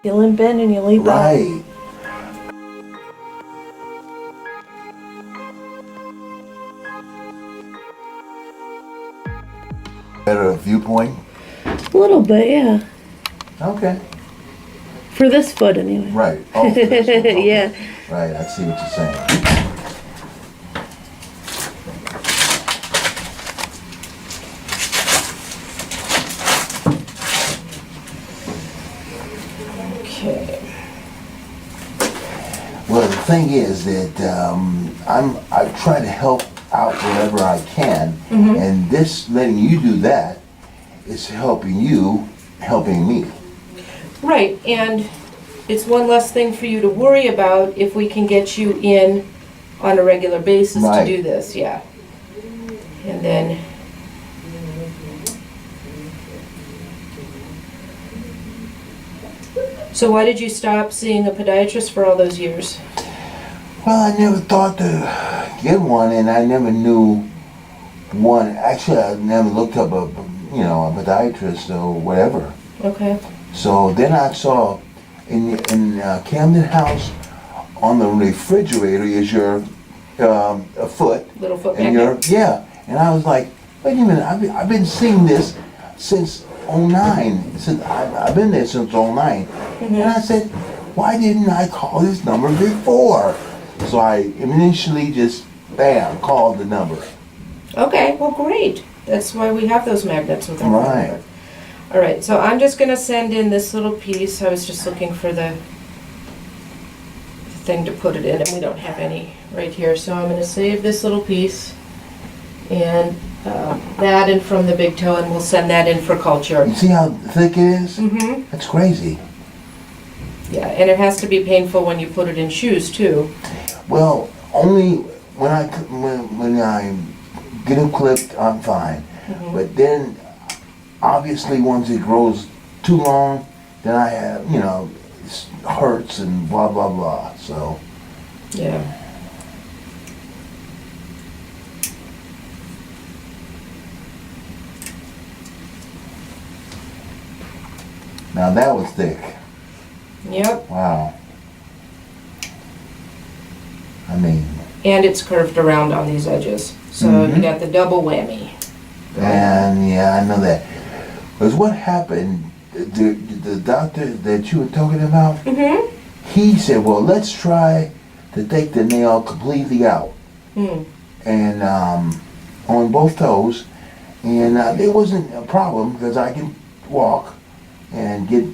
You limp in and you leap out. Right. Better viewpoint? A little bit, yeah. Okay. For this foot, anyway. Right. Oh, for this one. Okay. Yeah. Right, I see what you're saying. Okay. Well, the thing is that I try to help out wherever I can, and this letting you do that is helping you, helping me. Right, and it's one less thing for you to worry about if we can get you in on a regular basis Right. to do this, yeah. And then, so why did you stop seeing a podiatrist for all those years? Well, I never thought to get one, and I never knew one. Actually, I never looked up a podiatrist or whatever. Okay. So then I saw in Camden House on the refrigerator is your a foot. Little foot And magnet? yeah, and I was like, wait a minute, I've been seeing this since '09. Since I've been there since '09, and I said, why didn't I call this number before? So I initially just bam called the number. Okay, well, great. That's why we have those magnets with our phone Right. number. All right, so I'm just gonna send in this little piece. I was just looking for the thing to put it in, and we don't have any right here. So I'm gonna save this little piece and that in from the big toe, and we'll send that in for culture. You see how thick it is? Mm-hmm. That's crazy. Yeah, and it has to be painful when you put it in shoes too. Well, only when I get them clipped, I'm fine. But then, obviously, once it grows too long, then I have, it hurts and blah blah blah. So Yeah. now that was thick. Yep. Wow. I mean, And it's curved around on these edges, so you got the double whammy. and yeah, I know that. Because what happened? The doctor that you were talking about, he said, well, let's try to take the nail completely out. And on both toes. And it wasn't a problem because I can walk and get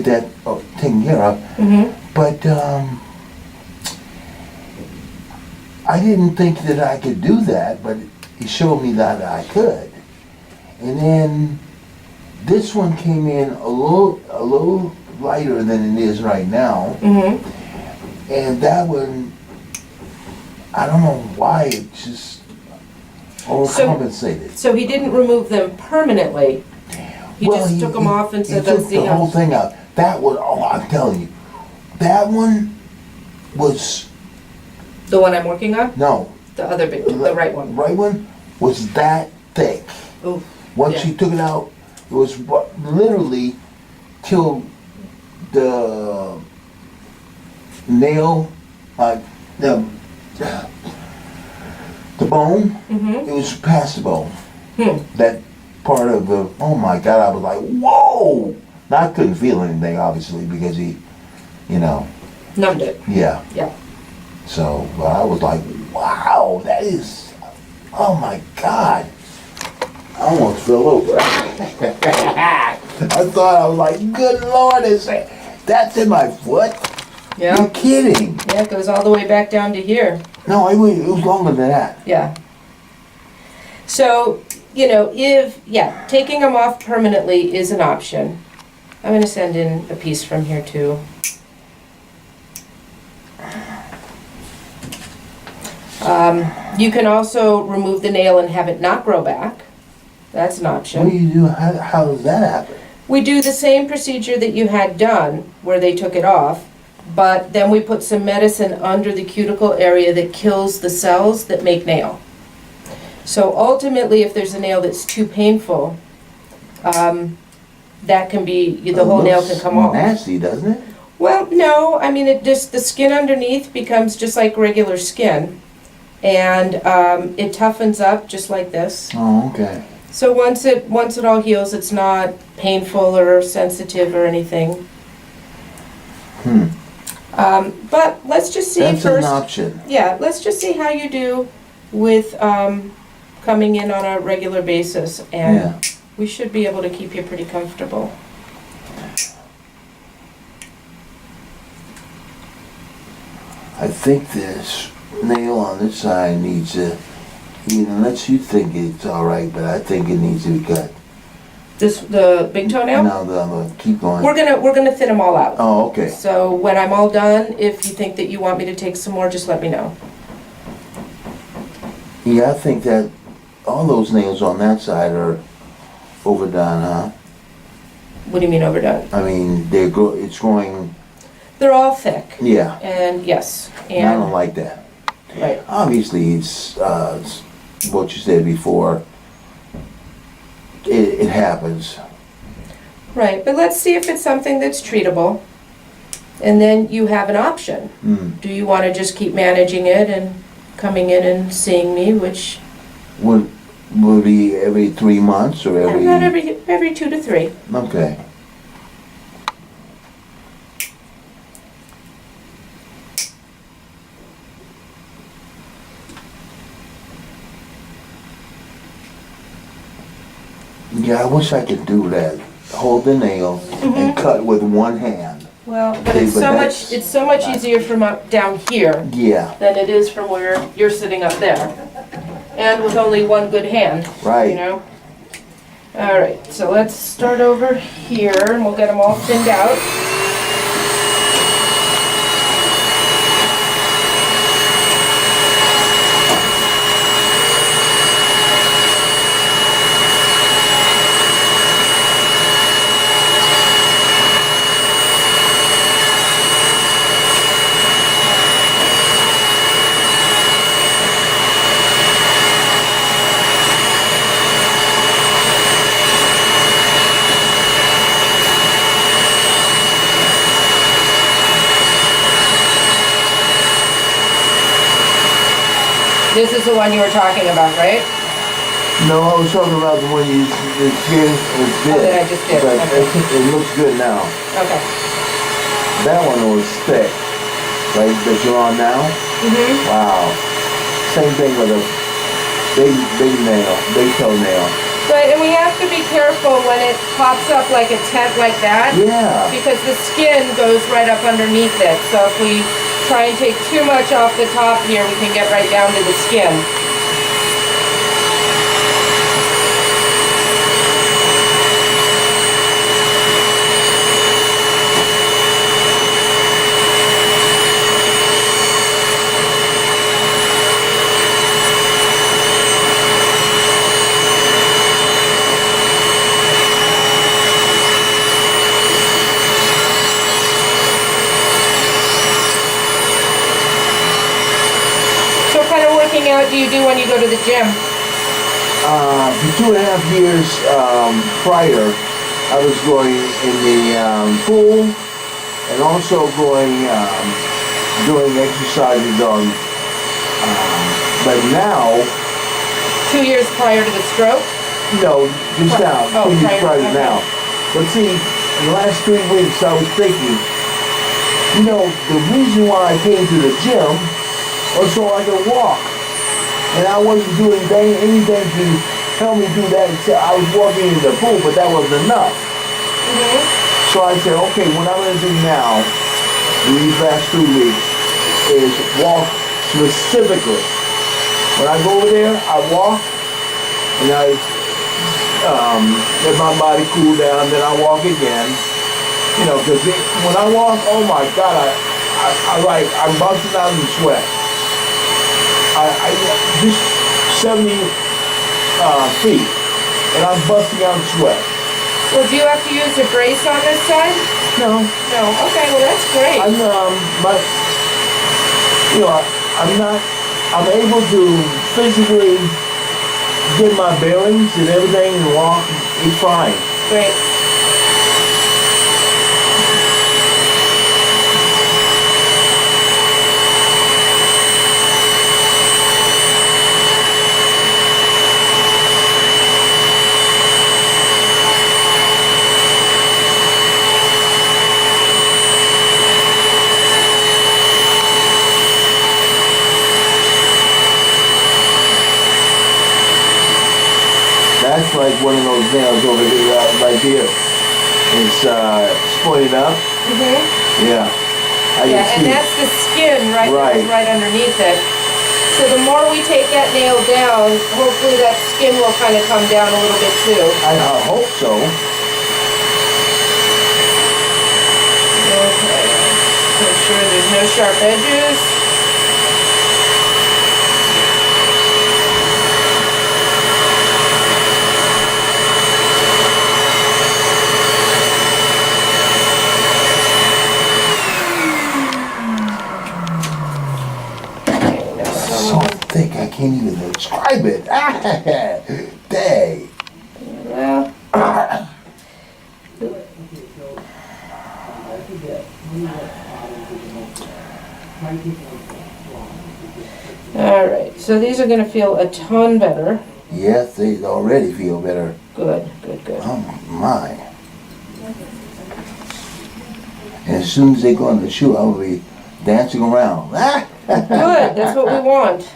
that taken care of. But I didn't think that I could do that, but he showed me that I could. And then this one came in a little lighter than it is right now. And that one, I don't know why, it just overcompensated. So he didn't remove them permanently. He just took them off and said, let's He see took the how. whole thing out. That one, oh, I'm telling you, that one was, The one I'm working on? no, The other big, the right one. right one was that thick. Ooh. Once Yeah. she took it out, it was literally till the nail, the bone, it was past the bone. That part of the, oh my God, I was like, whoa! Now, I couldn't feel anything, obviously, because he, Numbed it. yeah. Yeah. So, but I was like, wow, that is, oh my God. I almost fell over. I thought, I was like, good Lord, that's in my foot? Yeah. You're kidding. Yeah, it goes all the way back down to here. No, it was longer than that. Yeah. So, taking them off permanently is an option. I'm going to send in a piece from here too. You can also remove the nail and have it not grow back. That's an option. What do you do? How does that happen? We do the same procedure that you had done, where they took it off, but then we put some medicine under the cuticle area that kills the cells that make nail. So ultimately, if there's a nail that's too painful, that can be, the whole nail can come off. Nasty, doesn't it? Well, no, I mean, it just, the skin underneath becomes just like regular skin. And it toughens up just like this. Oh, okay. So once it all heals, it's not painful or sensitive or anything. But let's just see That's first. an option. Yeah, let's just see how you do with coming in on a regular basis, and Yeah. we should be able to keep you pretty comfortable. I think this nail on this side needs to, unless you think it's all right, but I think it needs to be cut. The big toenail? No, keep going. We're gonna thin them all out. Oh, okay. So when I'm all done, if you think that you want me to take some more, just let me know. Yeah, I think that all those nails on that side are overdone, huh? What do you mean overdone? I mean, it's growing, They're all thick, yeah. and yes, And I don't and, like that. right. Obviously, it's what you said before. It happens. Right, but let's see if it's something that's treatable. And then you have an option. Do you want to just keep managing it and coming in and seeing me, which... Would be every 3 months or every... Not every 2 to 3. Okay. Yeah, I wish I could do that. Hold the nail and cut with one hand. Well, but Okay, it's but so that's- much, it's so much easier from up down here Yeah, than it is from where you're sitting up there. And with only one good hand, right. you know? All right, so let's start over here and we'll get them all thinned out. This is the one you were talking about, right? No, I was talking about the one the skin is good. Oh, that I just did, But okay. it looks good now. Okay. That one was thick. Like that you're on now? Wow. Same thing with a big nail, big toenail. Right, and we have to be careful when it pops up like a tent like that. Yeah. Because the skin goes right up underneath it. So if we try and take too much off the top here, we can get right down to the skin. Out do you do when you go to the gym? For 2.5 years prior, I was going in the pool and also going doing exercises on. But now, 2 years prior to the stroke? no, just now. Oh, 2 years prior to okay. now. But see, in the last 3 weeks, I was thinking, the reason why I came to the gym was so I could walk. And I wasn't doing anything to help me do that except I was walking in the pool, but that wasn't enough. So I said, okay, what I'm going to do now, these last 3 weeks, is walk specifically. When I go over there, I walk, and I let my body cool down, then I walk again. Because when I walk, oh my God, I'm busting out in sweat. I just 70 feet, and I'm busting out in sweat. Well, do you have to use a brace on this side? No. No. Okay, well that's great. I'm able to physically get my bearings and everything and walk. It's fine. Great. nails over here, right here. It's spoiled up. Yeah. I Yeah, can and see. that's the skin right, Right. right underneath it. So the more we take that nail down, hopefully that skin will kind of come down a little bit too. I hope so. Okay. Make sure there's no sharp edges. Okay, now So thick, I can't even describe it. Dang. well, all right, so these are gonna feel a ton better. Yes, they already feel better. Good, good, good. Oh my. And as soon as they go in the shoe, I will be dancing around. Good, that's what we want.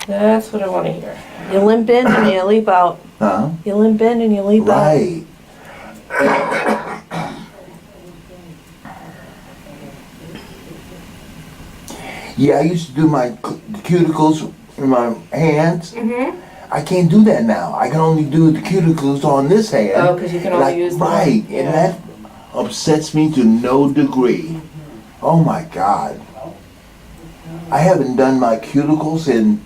That's what I want to hear. You limp in and you leap out. Huh? You limp in and you leap out. Right. Yeah, I used to do my cuticles in my hands. I can't do that now. I can only do the cuticles on this hand. Oh, because you can only use the right, one. and that upsets me to no degree. Oh my God. I haven't done my cuticles in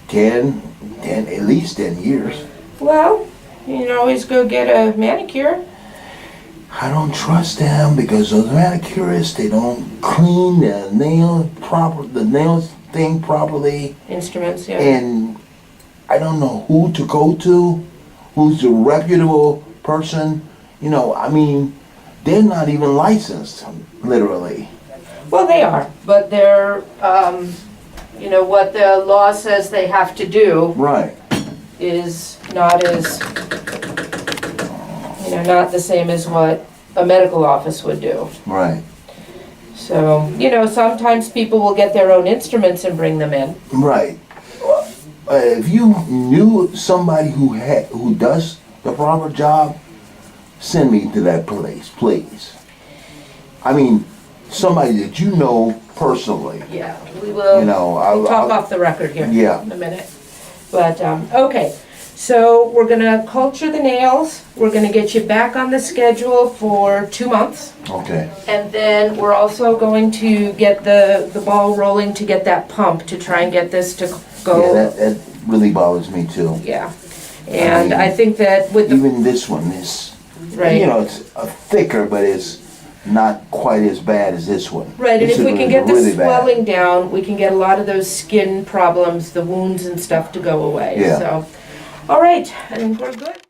10, at least 10 years. Well, you can always go get a manicure. I don't trust them because those manicurists, they don't clean the nails thing properly. Instruments, yeah. And I don't know who to go to, who's a reputable person. You know, I mean, they're not even licensed, literally. Well, they are, but they're, you know, what the law says they have to do Right. is not as, you know, not the same as what a medical office would do. Right. So, you know, sometimes people will get their own instruments and bring them in. Right. If you knew somebody who does the proper job, send me to that place, please. I mean, somebody that you know personally. Yeah, we will. You know, We'll talk off the record here Yeah. in a minute. But, okay, so we're gonna culture the nails. We're gonna get you back on the schedule for 2 months. Okay. And then we're also going to get the ball rolling to get that pump to try and get this to Yeah, go. that really bothers me too. Yeah. And I think that with the, Even this one is, right. you know, it's thicker, but it's not quite as bad as this one. Right, and This if we one can is get the really bad. swelling down, we can get a lot of those skin problems, the wounds and stuff to go away. Yeah. So, all right, I think we're good.